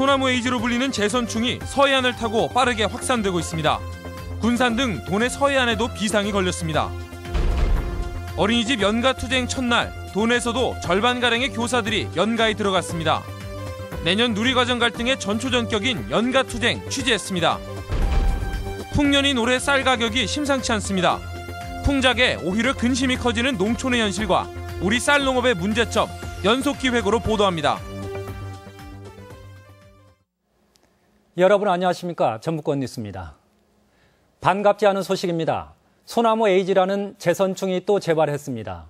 소나무 에이즈로 불리는 재선충이 서해안을 타고 빠르게 확산되고 있습니다. 군산 등 도내 서해안에도 비상이 걸렸습니다. 어린이집 연가투쟁 첫날, 도내에서도 절반가량의 교사들이 연가에 들어갔습니다. 내년 누리과정 갈등의 전초전격인 연가투쟁 취재했습니다. 풍년인 올해 쌀 가격이 심상치 않습니다. 풍작에 오히려 근심이 커지는 농촌의 현실과 우리 쌀 농업의 문제점, 연속기획으로 보도합니다. 여러분 안녕하십니까? 전북권 뉴스입니다. 반갑지 않은 소식입니다. 소나무 에이즈라는 재선충이 또 재발했습니다.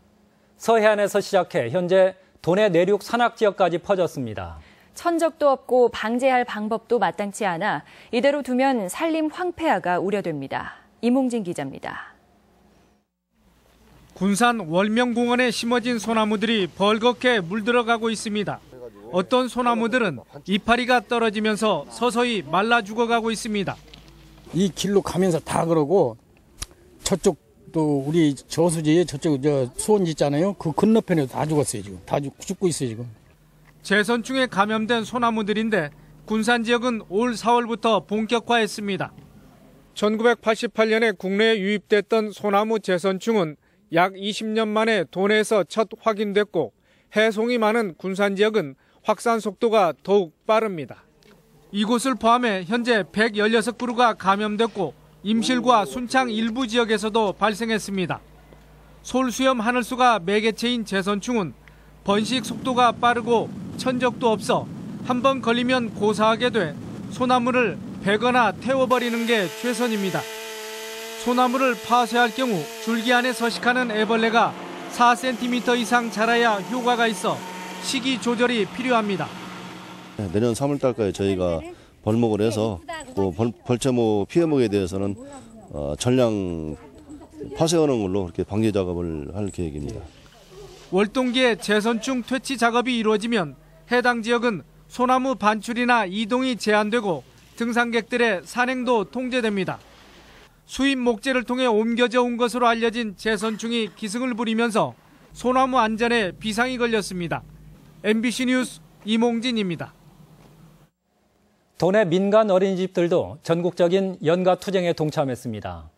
서해안에서 시작해 현재 도내 내륙 산악 지역까지 퍼졌습니다. 천적도 없고 방제할 방법도 마땅치 않아 이대로 두면 산림 황폐화가 우려됩니다. 이몽진 기자입니다. 군산 월명공원에 심어진 소나무들이 벌겋게 물들어가고 있습니다. 어떤 소나무들은 이파리가 떨어지면서 서서히 말라 죽어가고 있습니다. 이 길로 가면서 다 그러고 저쪽도 우리 저수지 저쪽 수원지 있잖아요. 그 건너편에도 다 죽었어요. 지금 다 죽고 있어요. 지금. 재선충에 감염된 소나무들인데 군산 지역은 올 4월부터 본격화했습니다. 1988년에 국내에 유입됐던 소나무 재선충은 약 20년 만에 도내에서 첫 확인됐고 해송이 많은 군산 지역은 확산 속도가 더욱 빠릅니다. 이곳을 포함해 현재 116그루가 감염됐고 임실과 순창 일부 지역에서도 발생했습니다. 솔수염 하늘수가 매개체인 재선충은 번식 속도가 빠르고 천적도 없어 한 번 걸리면 고사하게 돼 소나무를 베거나 태워버리는 게 최선입니다. 소나무를 파쇄할 경우 줄기 안에 서식하는 애벌레가 4cm 이상 자라야 효과가 있어 시기 조절이 필요합니다. 내년 3월달까지 저희가 벌목을 해서 그 벌채모 피해목에 대해서는 전량 파쇄하는 걸로 이렇게 방제 작업을 할 계획입니다. 월동기에 재선충 퇴치 작업이 이루어지면 해당 지역은 소나무 반출이나 이동이 제한되고 등산객들의 산행도 통제됩니다. 수입 목재를 통해 옮겨져 온 것으로 알려진 재선충이 기승을 부리면서 소나무 안전에 비상이 걸렸습니다. MBC 뉴스 이몽진입니다. 도내 민간 어린이집들도 전국적인 연가투쟁에 동참했습니다.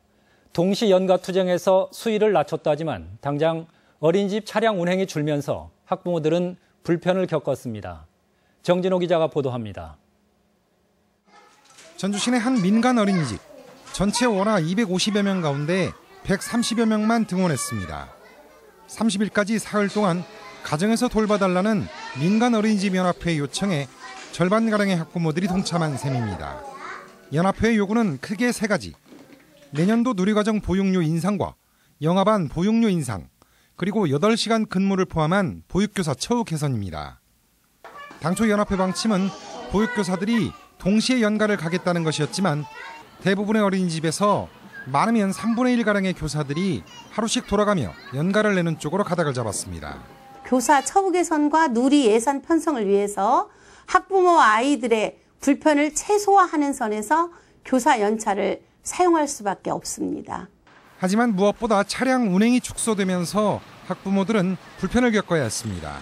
동시 연가투쟁에서 수위를 낮췄다지만 당장 어린이집 차량 운행이 줄면서 학부모들은 불편을 겪었습니다. 정진호 기자가 보도합니다. 전주 시내 한 민간 어린이집. 전체 월화 250여 명 가운데 130여 명만 등원했습니다. 30일까지 사흘 동안 가정에서 돌봐달라는 민간 어린이집 연합회 요청에 절반가량의 학부모들이 동참한 셈입니다. 연합회의 요구는 크게 세 가지. 내년도 누리과정 보육료 인상과 영아반 보육료 인상, 그리고 8시간 근무를 포함한 보육교사 처우 개선입니다. 당초 연합회 방침은 보육교사들이 동시에 연가를 가겠다는 것이었지만 대부분의 어린이집에서 많으면 3분의 1가량의 교사들이 하루씩 돌아가며 연가를 내는 쪽으로 가닥을 잡았습니다. 교사 처우 개선과 누리 예산 편성을 위해서 학부모와 아이들의 불편을 최소화하는 선에서 교사 연차를 사용할 수밖에 없습니다. 하지만 무엇보다 차량 운행이 축소되면서 학부모들은 불편을 겪어야 했습니다.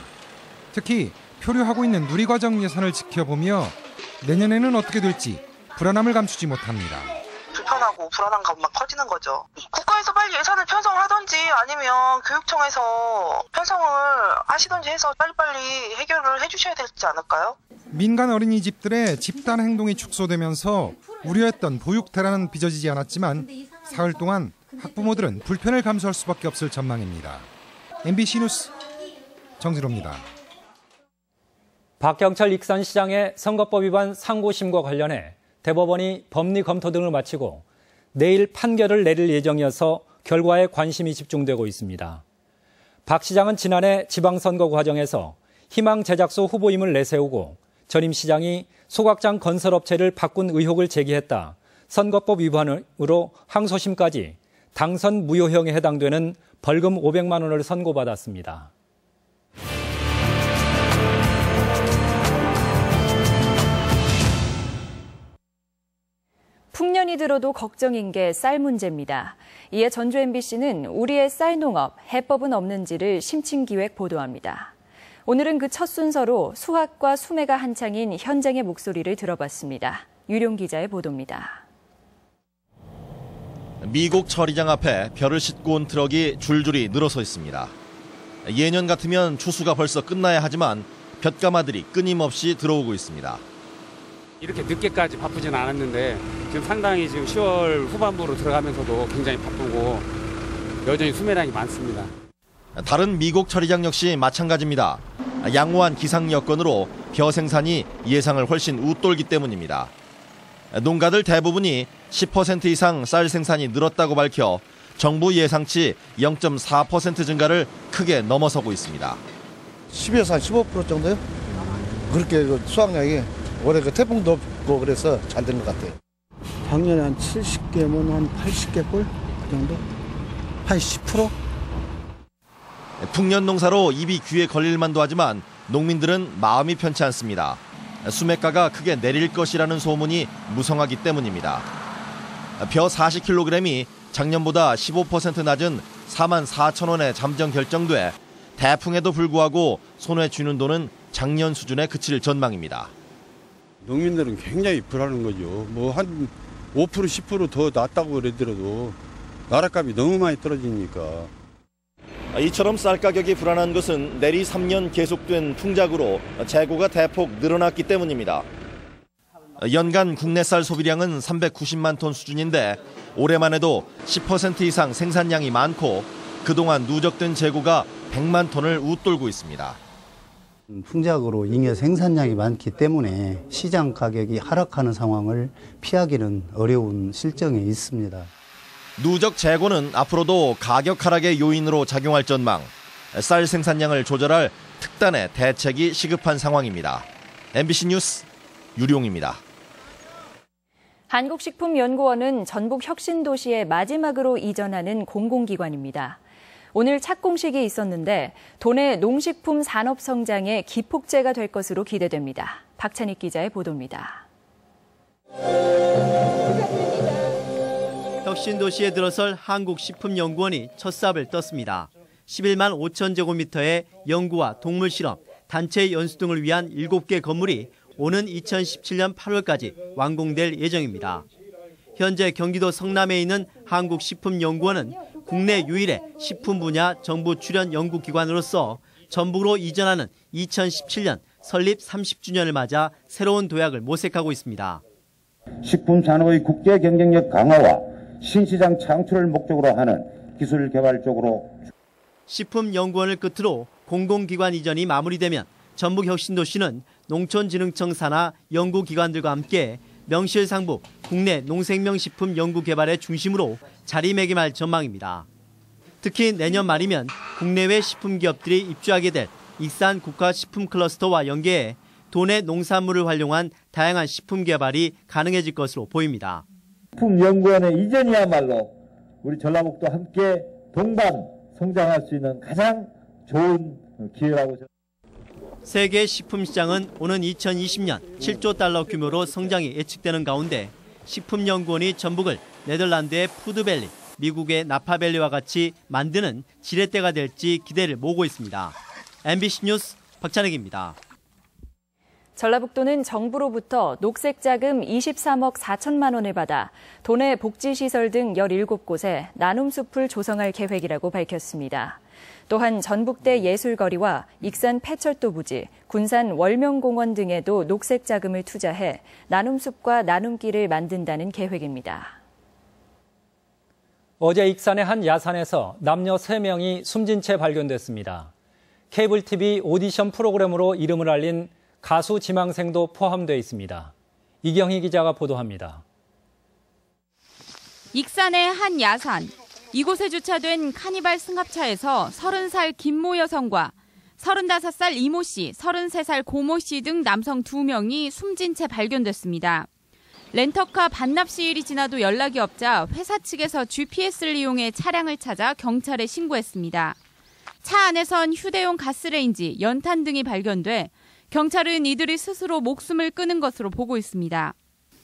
특히 표류하고 있는 누리과정 예산을 지켜보며 내년에는 어떻게 될지 불안함을 감추지 못합니다. 불편하고 불안한 감만 커지는 거죠. 국가에서 빨리 예산을 편성을 하든지 아니면 교육청에서 편성을 하시든지 해서 빨리빨리 해결을 해주셔야 되지 않을까요? 민간 어린이집들의 집단 행동이 축소되면서 우려했던 보육 대란은 빚어지지 않았지만 사흘 동안 학부모들은 불편을 감수할 수밖에 없을 전망입니다. MBC 뉴스 정진호입니다. 박경철 익산시장의 선거법 위반 상고심과 관련해 대법원이 법리 검토 등을 마치고 내일 판결을 내릴 예정이어서 결과에 관심이 집중되고 있습니다. 박 시장은 지난해 지방선거 과정에서 희망 제작소 후보임을 내세우고 전임 시장이 소각장 건설업체를 바꾼 의혹을 제기했다. 선거법 위반으로 항소심까지 당선 무효형에 해당되는 벌금 500만 원을 선고받았습니다. 풍년이 들어도 걱정인 게 쌀 문제입니다. 이에 전주 MBC는 우리의 쌀 농업, 해법은 없는지를 심층기획 보도합니다. 오늘은 그 첫 순서로 수학과 수매가 한창인 현장의 목소리를 들어봤습니다. 유룡 기자의 보도입니다. 미국 처리장 앞에 벼를 싣고 온 트럭이 줄줄이 늘어서 있습니다. 예년 같으면 추수가 벌써 끝나야 하지만 볏가마들이 끊임없이 들어오고 있습니다. 이렇게 늦게까지 바쁘진 않았는데 지금 상당히 지금 10월 후반부로 들어가면서도 굉장히 바쁘고 여전히 수매량이 많습니다. 다른 미국 처리장 역시 마찬가지입니다. 양호한 기상 여건으로 벼 생산이 예상을 훨씬 웃돌기 때문입니다. 농가들 대부분이 10% 이상 쌀 생산이 늘었다고 밝혀 정부 예상치 0.4% 증가를 크게 넘어서고 있습니다. 10에서 한 15% 정도요? 그렇게 수확량이 올해 태풍도 없고 그래서 잘 된 것 같아요. 작년에 한 70개면 한 80개 꼴 정도? 한 10%? 풍년 농사로 입이 귀에 걸릴 만도 하지만 농민들은 마음이 편치 않습니다. 수매가가 크게 내릴 것이라는 소문이 무성하기 때문입니다. 벼 40kg이 작년보다 15% 낮은 44,000원에 잠정 결정돼 대풍에도 불구하고 손에 쥐는 돈은 작년 수준에 그칠 전망입니다. 농민들은 굉장히 불안한 거죠. 뭐 한 5% 10% 더 낮다고 그러더라도 나라값이 너무 많이 떨어지니까. 이처럼 쌀 가격이 불안한 것은 내리 3년 계속된 풍작으로 재고가 대폭 늘어났기 때문입니다. 연간 국내 쌀 소비량은 390만 톤 수준인데 올해만 해도 10% 이상 생산량이 많고 그동안 누적된 재고가 100만 톤을 웃돌고 있습니다. 풍작으로 잉여 생산량이 많기 때문에 시장 가격이 하락하는 상황을 피하기는 어려운 실정에 있습니다. 누적 재고는 앞으로도 가격 하락의 요인으로 작용할 전망. 쌀 생산량을 조절할 특단의 대책이 시급한 상황입니다. MBC 뉴스 유룡입니다. 한국식품연구원은 전북 혁신도시에 마지막으로 이전하는 공공기관입니다. 오늘 착공식이 있었는데 도내 농식품 산업 성장에 기폭제가 될 것으로 기대됩니다. 박찬익 기자의 보도입니다. 혁신도시에 들어설 한국식품연구원이 첫 삽을 떴습니다. 11만 5천 제곱미터의 연구와 동물실험, 단체 연수 등을 위한 7개 건물이 오는 2017년 8월까지 완공될 예정입니다. 현재 경기도 성남에 있는 한국식품연구원은 국내 유일의 식품 분야 정부 출연 연구기관으로서 전북으로 이전하는 2017년 설립 30주년을 맞아 새로운 도약을 모색하고 있습니다. 식품 산업의 국제 경쟁력 강화와 신시장 창출을 목적으로 하는 기술 개발 쪽으로 식품연구원을 끝으로 공공기관 이전이 마무리되면 전북혁신도시는 농촌진흥청 산하 연구기관들과 함께 명실상부 국내 농생명식품 연구개발의 중심으로 자리매김할 전망입니다. 특히 내년 말이면 국내외 식품기업들이 입주하게 될 익산 국가식품클러스터와 연계해 도내 농산물을 활용한 다양한 식품 개발이 가능해질 것으로 보입니다. 식품연구원의 이전이야말로 우리 전라북도 함께 동반 성장할 수 있는 가장 좋은 기회라고 생각합니다. 세계 식품시장은 오는 2020년 7조 달러 규모로 성장이 예측되는 가운데 식품연구원이 전북을 네덜란드의 푸드밸리, 미국의 나파밸리와 같이 만드는 지렛대가 될지 기대를 모으고 있습니다. MBC 뉴스 박찬익입니다. 전라북도는 정부로부터 녹색자금 23억 4천만 원을 받아 도내 복지시설 등 17곳에 나눔숲을 조성할 계획이라고 밝혔습니다. 또한 전북대 예술거리와 익산 폐철도 부지, 군산 월명공원 등에도 녹색자금을 투자해 나눔숲과 나눔길을 만든다는 계획입니다. 어제 익산의 한 야산에서 남녀 3명이 숨진 채 발견됐습니다. 케이블 TV 오디션 프로그램으로 이름을 알린 가수 지망생도 포함되어 있습니다. 이경희 기자가 보도합니다. 익산의 한 야산. 이곳에 주차된 카니발 승합차에서 30살 김모 여성과 35살 이모 씨, 33살 고모 씨 등 남성 2명이 숨진 채 발견됐습니다. 렌터카 반납시일이 지나도 연락이 없자 회사 측에서 GPS를 이용해 차량을 찾아 경찰에 신고했습니다. 차 안에선 휴대용 가스레인지, 연탄 등이 발견돼 경찰은 이들이 스스로 목숨을 끊은 것으로 보고 있습니다.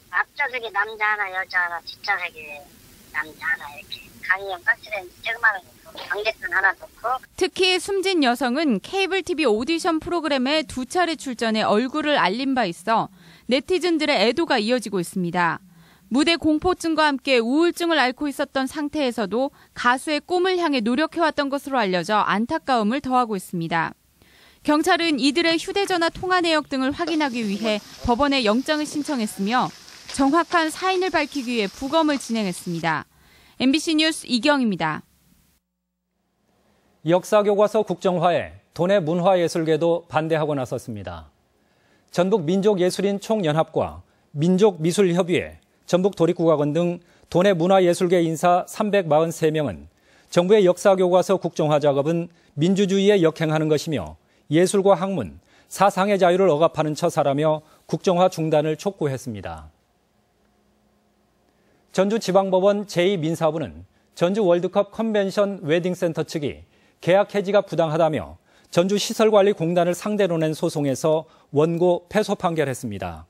앞좌석에 남자 하나, 여자 하나, 뒷좌석에 남자 하나 이렇게 강의용 가스레인지 100만 원 줬고 전기세 하나 줬고. 특히 숨진 여성은 케이블 TV 오디션 프로그램에 2차례 출전해 얼굴을 알린 바 있어 네티즌들의 애도가 이어지고 있습니다. 무대 공포증과 함께 우울증을 앓고 있었던 상태에서도 가수의 꿈을 향해 노력해왔던 것으로 알려져 안타까움을 더하고 있습니다. 경찰은 이들의 휴대전화 통화 내역 등을 확인하기 위해 법원에 영장을 신청했으며 정확한 사인을 밝히기 위해 부검을 진행했습니다. MBC 뉴스 이경입니다. 역사교과서 국정화에 도내 문화예술계도 반대하고 나섰습니다. 전북민족예술인 총연합과 민족미술협의회, 전북도립국악원 등 도내 문화예술계 인사 343명은 정부의 역사교과서 국정화 작업은 민주주의에 역행하는 것이며 예술과 학문, 사상의 자유를 억압하는 처사라며 국정화 중단을 촉구했습니다. 전주지방법원 제2민사부는 전주 월드컵 컨벤션 웨딩센터 측이 계약 해지가 부당하다며 전주시설관리공단을 상대로 낸 소송에서 원고 패소 판결했습니다.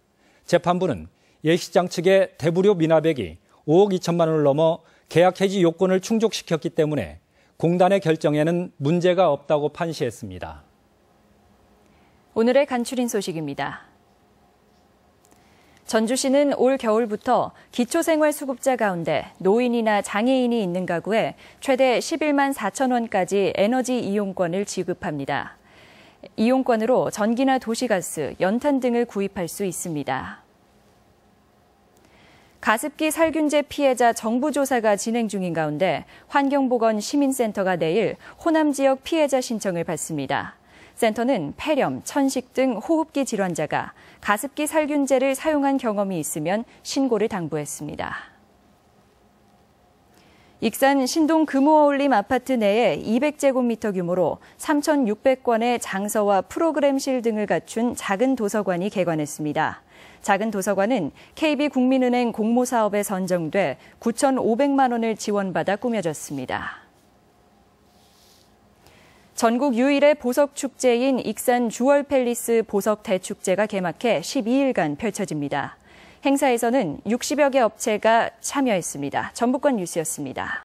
재판부는 예식장 측의 대부료 미납액이 5억 2천만 원을 넘어 계약 해지 요건을 충족시켰기 때문에 공단의 결정에는 문제가 없다고 판시했습니다. 오늘의 간추린 소식입니다. 전주시는 올 겨울부터 기초생활수급자 가운데 노인이나 장애인이 있는 가구에 최대 11만 4천 원까지 에너지 이용권을 지급합니다. 이용권으로 전기나 도시가스, 연탄 등을 구입할 수 있습니다. 가습기 살균제 피해자 정부 조사가 진행 중인 가운데 환경보건 시민센터가 내일 호남 지역 피해자 신청을 받습니다. 센터는 폐렴, 천식 등 호흡기 질환자가 가습기 살균제를 사용한 경험이 있으면 신고를 당부했습니다. 익산 신동 금호어울림 아파트 내에 200제곱미터 규모로 3,600권의 장서와 프로그램실 등을 갖춘 작은 도서관이 개관했습니다. 작은 도서관은 KB국민은행 공모사업에 선정돼 9,500만 원을 지원받아 꾸며졌습니다. 전국 유일의 보석축제인 익산 주월팰리스 보석대축제가 개막해 12일간 펼쳐집니다. 행사에서는 60여 개 업체가 참여했습니다. 전북권 뉴스였습니다.